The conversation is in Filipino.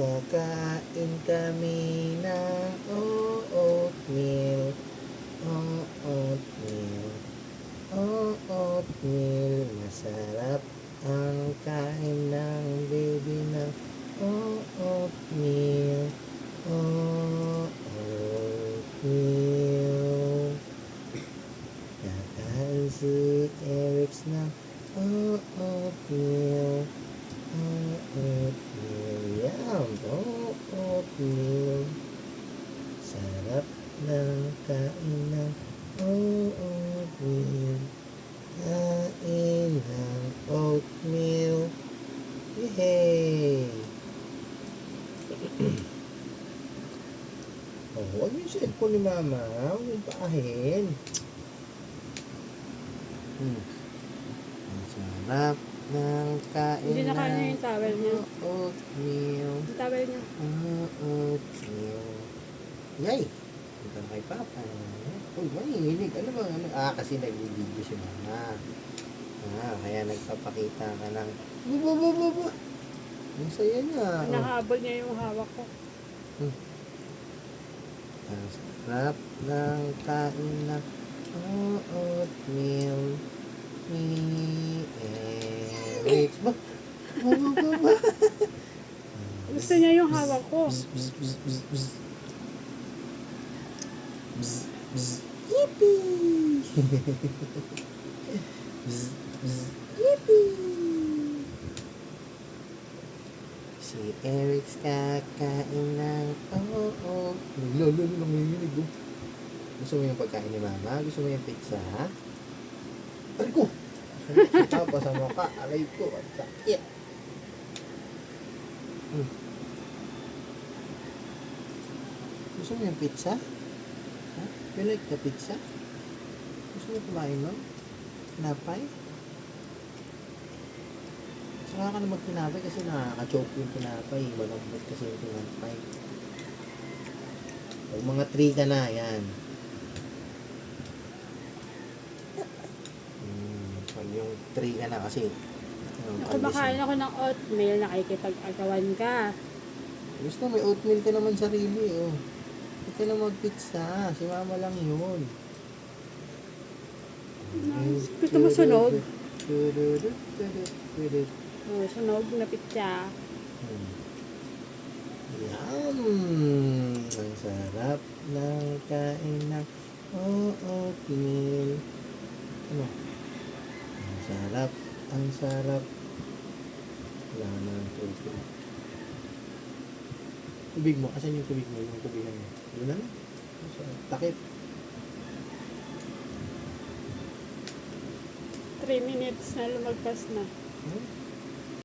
Kakain kami ng oatmeal. Oatmeal. Oatmeal. Masarap ang kain ng baby ng oatmeal. Oatmeal. Kakain si Eric ng oatmeal. Oatmeal. Yum! Oatmeal. Sarap ng kain ng oatmeal. Kain ng oatmeal. Yay! Oh, huwag yung cellphone ni mama. Huwag yung paahin. Ang sarap ng kain Hindi na kanya ng yung towel niya. oatmeal. Yung towel niya. Oatmeal. Yay! Punta na kay Papa. Uy, manginginig. Ano ba? Ano? Kasi nag-video si mama. Kaya nagpapakita ka ng baba. Ang saya niya. Nahabol niya yung hawak ko. Ang sarap ng kain ng oatmeal ni Eric. Ba? Gusto niya yung hawak ko. Yippee! Yippee! Si Eric's kakain ng oatmeal. Lalo nanginginig oh. Gusto mo yung pagkain ni mama? Gusto mo yung pizza? Aray ko! Si Papa sa mukha. Aray ko. Ang sakit. Gusto mo yung pizza? Ha? You like the pizza? Gusto mo kumain nun? Tinapay? Saka ka na magtinapay kasi nakaka-choke yung tinapay. Malambot kasi yung tinapay. Pag mga 3 ka na, yan. Pag yung 3 ka na kasi. Kumakain ako ng oatmeal, nakikipag-agawan ka. Gusto, may oatmeal ka naman sarili, oh. Huwag ka na mag-pizza. Si mama lang yun. Gusto mo sunog? Oh, sunog na pizza. Yum! Ang sarap ng kain ng oatmeal. Ano? Ang sarap. Ang sarap. Wala na ng tubig. Tubig mo. Asan yung tubig mo? Yung tubigan mo. Yun na lang. Takip. 3 minutes na lumagpas na. Hmm?